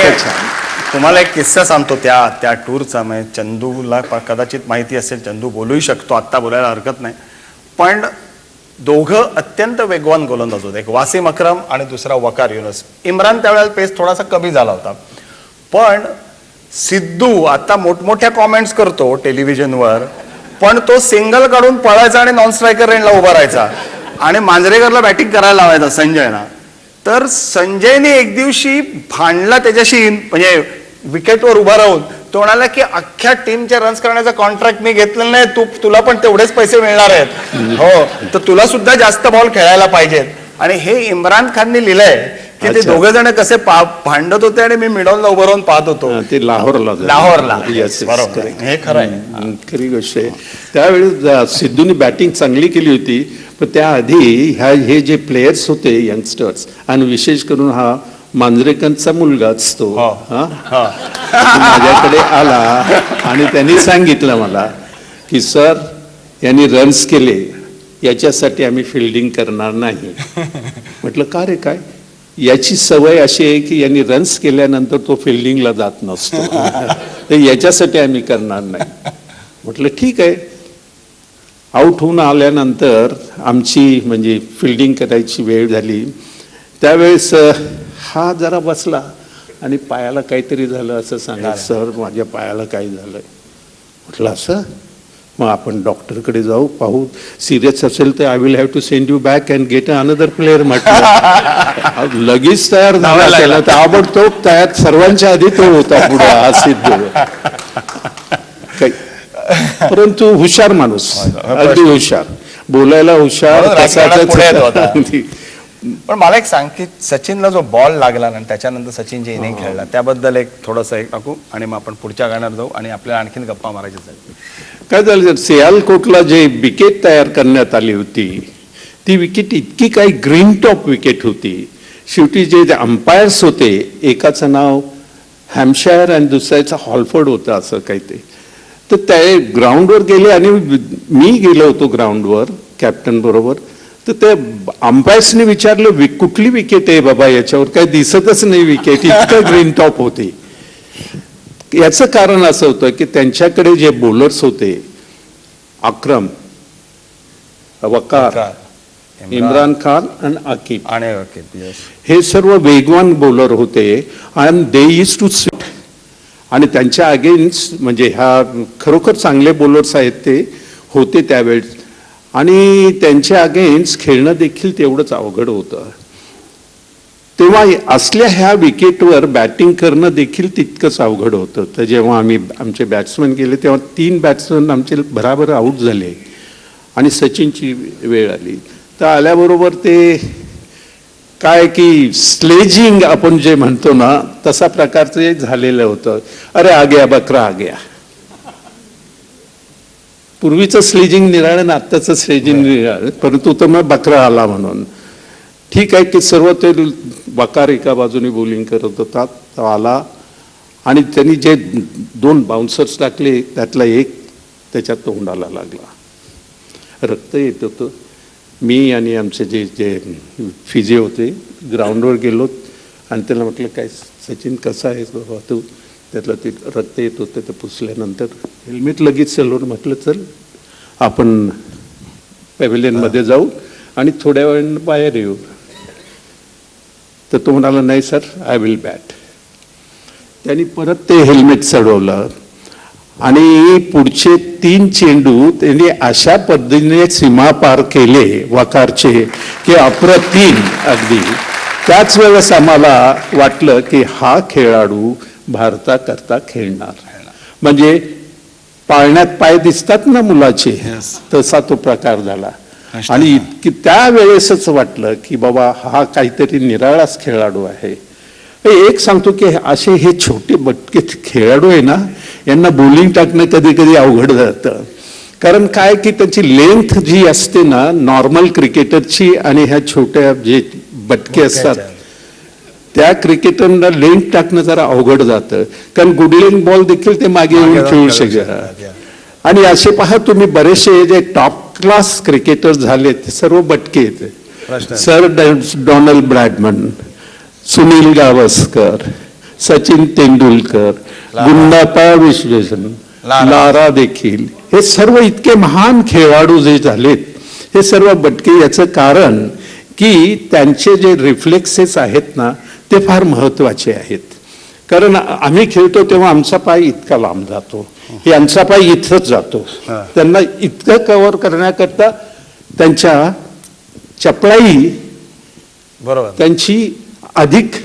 तुम्हाला एक किस्सा सांगतो त्या टूरचा. म्हणजे चंदूला कदाचित माहिती असेल, चंदू बोलूही शकतो, आत्ता बोलायला हरकत नाही. पण दोघं अत्यंत वेगवान गोलंदाज होते, एक वासिम अक्रम आणि दुसरा वकार युनस. इम्रान त्यावेळेला पेस थोडासा कमी झाला होता, पण सिद्धू आता मोठमोठ्या कॉमेंट्स करतो टेलिव्हिजनवर, पण तो सिंगल काढून पळायचा आणि नॉन स्ट्रायकर रेंजला उभा राहायचा आणि मांजरेकरला बॅटिंग करायला लावायचा संजयना. तर संजयने एक दिवशी भांडला त्याच्याशी, म्हणजे विकेटवर उभा राहून. तो म्हणाला की अख्ख्या टीमच्या रन्स करण्याचा कॉन्ट्रॅक्ट मी घेतलेला नाही, तुला पण तेवढेच पैसे मिळणार आहेत, हो, तर तुला सुद्धा जास्त बॉल खेळायला पाहिजेत. आणि हे इम्रान खानने लिहिलंय की ते अच्छा. दोघे जण कसे भांडत होते आणि मी मिडॉलला उभं राहून पाहत होतो. ते लाहोरला झालं. लाहोरला. Yes, बरोबर. correct. हे खरं आहे. खरी गोष्ट आहे. त्यावेळेस सिद्धूने बॅटिंग चांगली केली होती, पण त्याआधी हे जे प्लेयर्स होते यंगस्टर्स, आणि विशेष करून हा मांजरेकरांचा मुलगाच तो हो. हा माझ्याकडे आला आणि त्यांनी सांगितलं मला की सर यांनी रन्स केले, याच्यासाठी आम्ही फिल्डिंग करणार नाही. म्हटलं का रे काय? याची सवय अशी आहे की यांनी रन्स केल्यानंतर तो फिल्डिंगला जात नसतो, तर याच्यासाठी आम्ही करणार नाही. म्हटलं ठीक आहे. आऊट होऊन आल्यानंतर आमची म्हणजे फिल्डिंग करायची वेळ झाली. त्यावेळेस हा जरा बसला आणि पायाला काहीतरी झालं असं सांगा. सर माझ्या पायाला काही झालंय. म्हटलं असं? मग आपण डॉक्टरकडे जाऊ, पाहू. सिरियस असेल तर I will have to send you back and get another player. म्हटलं लगेच तयार झाला त्याला, ताबडतोब तयार. सर्वांच्या आधी तो होता पुढे हा सिद्धू. परंतु हुशार माणूस, अगदी हुशार, बोलायला हुशार. पण मला एक सांग की सचिनला जो बॉल लागला ना त्याच्यानंतर सचिन जे इनिंग खेळला त्याबद्दल एक थोडंसं एक टाकू आणि मग आपण पुढच्या गाण्यावर जाऊ आणि आपल्याला आणखीन गप्पा मारायच्या आहेत. काय झालं, सियालकोटला जे विकेट तयार करण्यात आली होती ती विकेट इतकी काही ग्रीन टॉप विकेट होती. शेवटी जे अंपायर्स होते, एकाचं नाव हॅम्पशायर आणि दुसऱ्याचं हॉलफोर्ड होतं असं काही ते, तर त्या ग्राउंडवर गेले आणि मी गेलो होतो ग्राउंडवर कॅप्टन बरोबर. तर त्या अंपायर्सने विचारलं कुठली विकेट आहे बाबा, याच्यावर काही दिसतच नाही विकेट, इतकं ग्रीन टॉप होती. याचं कारण असं होतं की त्यांच्याकडे जे बॉलर्स होते, अक्रम, वकार, इम्रान खान आणि आकिब, हे सर्व वेगवान बॉलर होते. आणि दे यूज टू सिट, आणि त्यांच्या अगेन्स्ट म्हणजे ह्या खरोखर चांगले बॉलर्स आहेत ते होते त्यावेळेस, आणि त्यांच्या अगेन्स्ट खेळणं देखील तेवढंच अवघड होतं. तेव्हा असल्या ह्या विकेटवर बॅटिंग करणं देखील तितकंच अवघड होतं. तर जेव्हा आमचे बॅट्समन गेले तेव्हा 3 बॅट्समन आमचे भराभर आऊट झाले आणि सचिनची वेळ आली. तर आल्याबरोबर ते काय की स्लेजिंग आपण जे म्हणतो ना तसा प्रकारचं झालेलं होतं. अरे आ गया बकरा आ गया. पूर्वीचं स्लेजिंग निराळं आणि आत्ताचं स्लेजिंग निराळं, परंतु तो मग बकरा आला म्हणून. ठीक आहे की सर्व ते वकार एका बाजूने बॉलिंग करत होता, तो आला आणि त्यांनी जे 2 बाउन्सर्स टाकले त्यातला एक त्याच्या तोंडाला लागला, रक्त येत होतं. मी आणि आमचे जे जे फिजिओ होते ग्राउंडवर गेलो आणि त्याला म्हटलं काय सचिन कसा आहे बाबा तू, त्यातलं ते रक्त येत होतं. ते पुसल्यानंतर हेल्मेट लगेच चलवून म्हटलं चल आपण पॅव्हिलियनमध्ये जाऊ आणि थोड्या वेळानं बाहेर येऊ. तर तो म्हणाला नाही सर आय विल बॅट. त्यांनी परत ते हेल्मेट चढवलं आणि पुढचे 3 चेंडू त्यांनी अशा पद्धतीने सीमा पार केले वकारचे की अप्रतिम अगदी. त्याच वेळेस आम्हाला वाटलं की हा खेळाडू भारताकरता खेळणार. म्हणजे पाळण्यात पाय दिसतात ना मुलाचे, तसा तो प्रकार झाला. आणि इतकी त्यावेळेसच वाटलं की बाबा हा काहीतरी निराळाच खेळाडू आहे. एक सांगतो की असे हे छोटे बटके खेळाडू आहे ना, यांना बॉलिंग टाकणं कधी कधी अवघड जातं. कारण काय की त्याची लेंथ जी असते ना नॉर्मल क्रिकेटरची आणि ह्या छोट्या जे बटके असतात त्या क्रिकेटरना लेंथ टाकणं जरा अवघड जातं. कारण गुडलेन बॉल देखील ते मागे येऊन खेळू शकतात. आणि असे पहा तुम्ही बरेचसे जे टॉप क्लास क्रिकेटर झाले ते सर्व बटके आहेत. Sir Donald Bradman, Sunil Gavaskar, Sachin Tendulkar, Gundappa Vishweshwar, Lara देखील, हे सर्व इतके महान खेळाडू जे झालेत हे सर्व बटके. याचं कारण की त्यांचे जे रिफ्लेक्सेस आहेत ना ते फार महत्वाचे आहेत. कारण आम्ही खेळतो तेव्हा आमचा पाय इतका लांब जातो, यांचा पाय इथंच जातो. त्यांना इतकं कव्हर करण्याकरता त्यांच्या चपळाई बरोबर त्यांची अधिक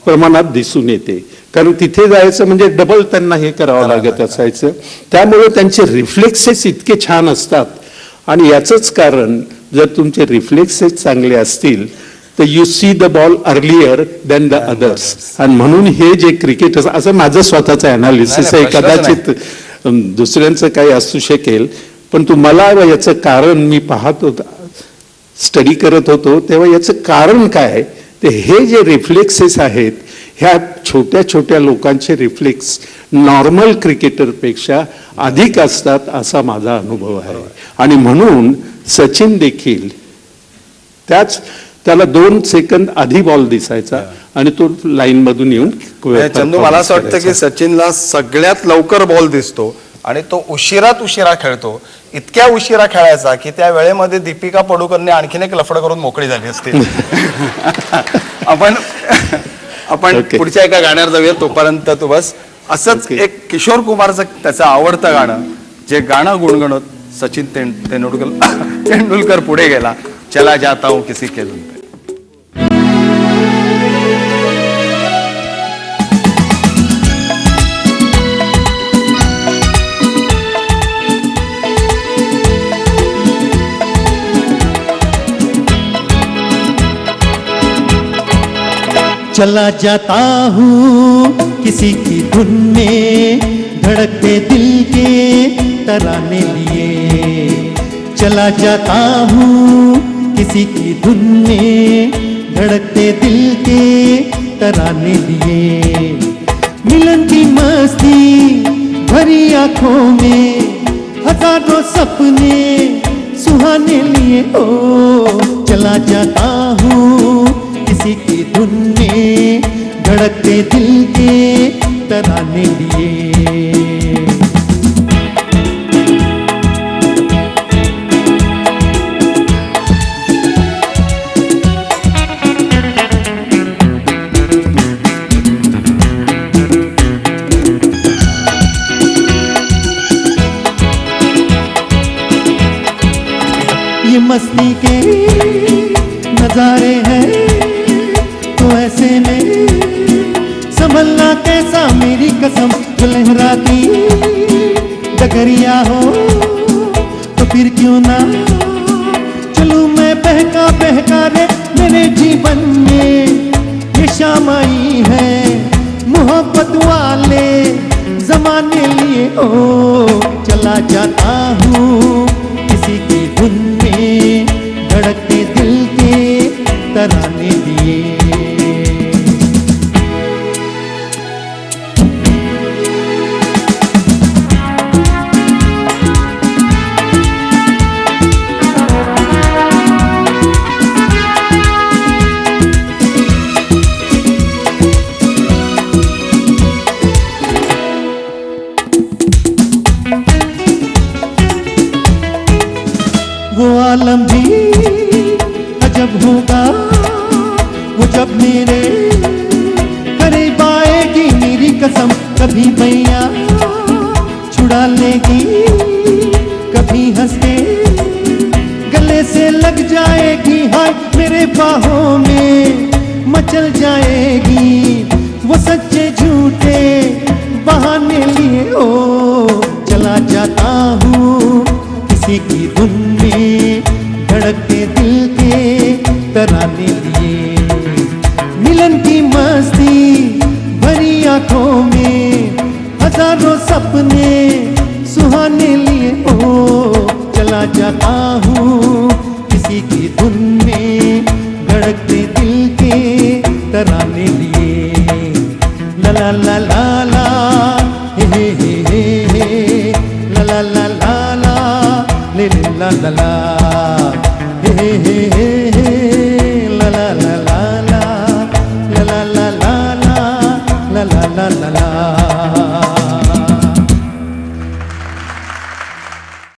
प्रमाणात दिसून येते. कारण तिथे जायचं म्हणजे डबल त्यांना हे करावं लागत असायचं. त्यामुळे त्यांचे रिफ्लेक्सेस इतके छान असतात. आणि याचंच कारण जर तुमचे रिफ्लेक्सेस चांगले असतील तर you see the ball earlier than the others. आणि म्हणून हे जे क्रिकेट असं माझं स्वतःचं अनालिसिस आहे. कदाचित दुसऱ्यांचं काही असू शकेल, पण तुम्हाला याचं कारण मी पाहत होता, स्टडी करत होतो तेव्हा याचं कारण काय, ते हे जे रिफ्लेक्सेस आहेत ह्या छोट्या छोट्या लोकांचे रिफ्लेक्स नॉर्मल क्रिकेटरपेक्षा अधिक असतात असा माझा अनुभव आहे. आणि म्हणून सचिन देखील त्याला 2 सेकंद आधी बॉल दिसायचा आणि तो लाईन मधून येऊन चंदू, मला असं वाटतं की सचिनला सगळ्यात लवकर बॉल दिसतो आणि तो उशिरा खेळतो. इतक्या उशिरा खेळायचा की त्या वेळेमध्ये दीपिका पडुकरने आणखीन एक लफडं करून मोकळी झाली असते. आपण पुढच्या एका गाण्यावर जाऊया. तोपर्यंत तू बस. असंच एक किशोर कुमारचं त्याचं आवडतं गाणं, जे गाणं गुणगुणत सचिन तेंडुलकर पुढे गेला. चला जाता हूं किसी के धुन पे. चला जाता हूँ किसी की धुन में, धड़कते दिल के तराने लिए. चला जाता हूँ किसी की धुन में, धड़कते दिल के तराने लिए. मिलन की मस्ती भरी आँखों में, हजारों सपने सुहाने लिए. ओ चला जाता हूँ किसी की धुन में, धड़कते दिल के तराने लिए. ये मस्ती के नजारे हैं तो ऐसे में संभलना कैसा, मेरी कसम. जो लहराती डगरिया हो तो फिर क्यों ना चलूं मैं बहका रे. मेरे जीवन में ये शाम आई है मोहब्बत वाले जमाने लिए. ओ चला जाता हूँ किसी की धुन में, धड़कते दिल के तराने लिए. वो आलम भी अजब होगा वो जब मेरे करीब आएगी. मेरी कसम कभी भैया छुड़ा लेगी, कभी हंस के गले से लग जाएगी. हाय मेरे बाहों में मचल जाएगी. वो सच्चे झूठे बहाने लिए. ओ चला जाता हूँ किसी की धुन में, धड़कते दिल के तराने लिए. मिलन की मस्ती भरी आँखों में, हजारों सपने सुहाने लिए. ओ चला जाता हूँ किसी की धुन में, धड़कते दिल के तराने लिए. ला ला ला ला ला हे हे ला ला ला ला ला ले ला ला ला हे हे हे.